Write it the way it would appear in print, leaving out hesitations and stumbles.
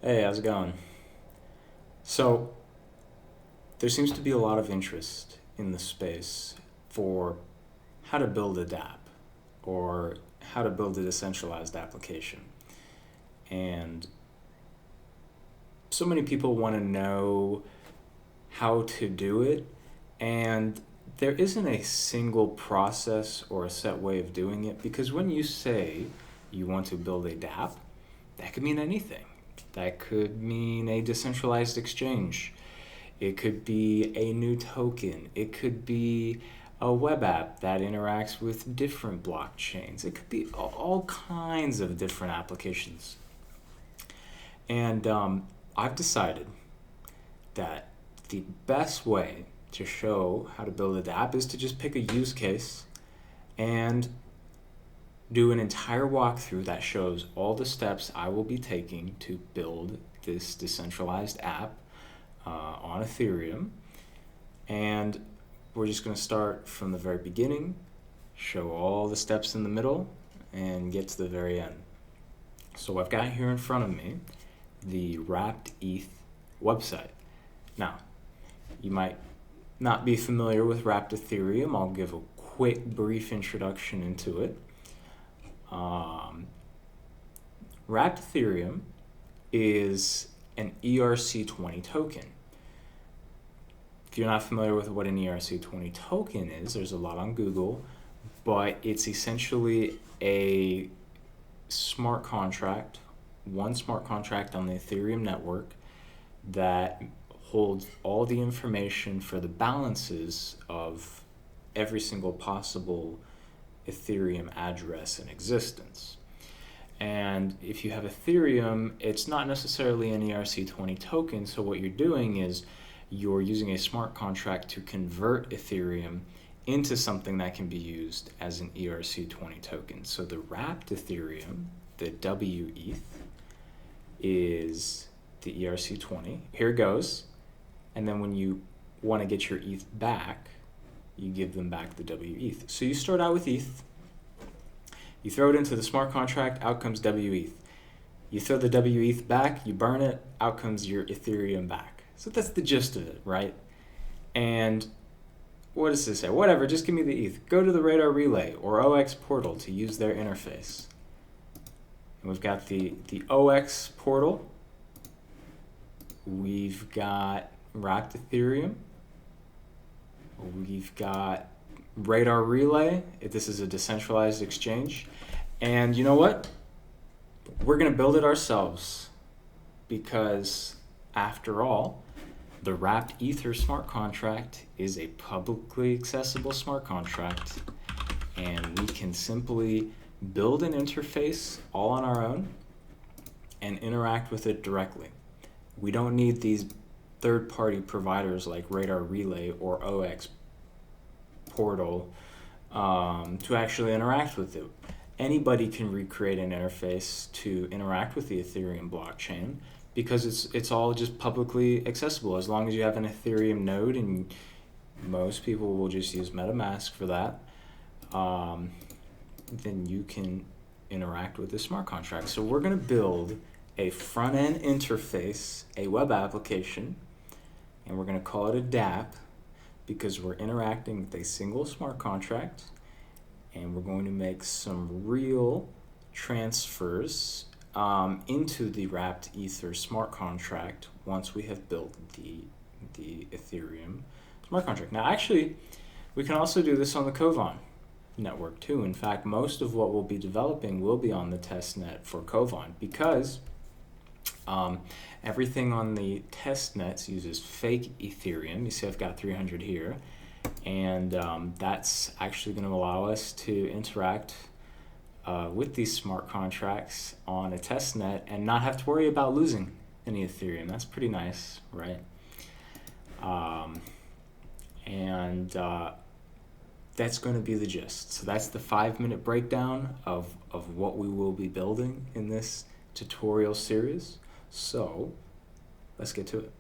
Hey, how's it going? So, there seems to be a lot of interest in the space for how to build a dApp or how to build a decentralized application. And so many people want to know how to do it, and there isn't a single process or a set way of doing it because when you say you want to build a dApp, that could mean anything. That could mean a decentralized exchange. It could be a new token. It could be a web app that interacts with different blockchains. It could be all kinds of different applications. And I've decided that the best way to show how to build a dApp is to just pick a use case and do an entire walkthrough that shows all the steps I will be taking to build this decentralized app on Ethereum. And we're just going to start from the very beginning, show all the steps in the middle, and get to the very end. So I've got here in front of me the wRAPT.ETH website. Now, you might not be familiar with wrapped Ethereum. I'll give a quick, brief introduction into it. Wrapped Ethereum is an ERC20 token. If you're not familiar with what an ERC20 token is, there's a lot on Google, but it's essentially a smart contract, one smart contract on the Ethereum network that holds all the information for the balances of every single possible Ethereum address in existence. And if you have Ethereum, it's not necessarily an ERC20 token, so what you're doing is you're using a smart contract to convert Ethereum into something that can be used as an ERC20 token. So the wrapped Ethereum, the wETH, is the ERC20. Here it goes. And then when you want to get your ETH back, you give them back the wETH. So you start out with ETH. You throw it into the smart contract, out comes wETH. You throw the wETH back, you burn it, out comes your Ethereum back. So that's the gist of it, right? And what does this say? Whatever, just give me the ETH. Go to the Radar Relay or OX portal to use their interface. And we've got the OX portal. We've got wrapped Ethereum. We've got Radar Relay. This is a decentralized exchange. And you know what? We're going to build it ourselves because, after all, the wrapped Ether smart contract is a publicly accessible smart contract, and we can simply build an interface all on our own and interact with it directly. We don't need these third-party providers like Radar Relay or OX portal to actually interact with it. Anybody can recreate an interface to interact with the Ethereum blockchain because it's all just publicly accessible. As long as you have an Ethereum node, and most people will just use MetaMask for that, then you can interact with the smart contract. So we're going to build a front-end interface, a web application, and we're going to call it a dApp because we're interacting with a single smart contract, and we're going to make some real transfers into the wrapped Ether smart contract once we have built the Ethereum smart contract. Now, actually, we can also do this on the Kovan network too. In fact, most of what we'll be developing will be on the testnet for Kovan because everything on the test nets uses fake Ethereum. You see I've got 300 here, and that's actually going to allow us to interact with these smart contracts on a test net and not have to worry about losing any Ethereum. That's pretty nice, right? That's going to be the gist. So that's the 5-minute breakdown of what we will be building in this tutorial series. So let's get to it.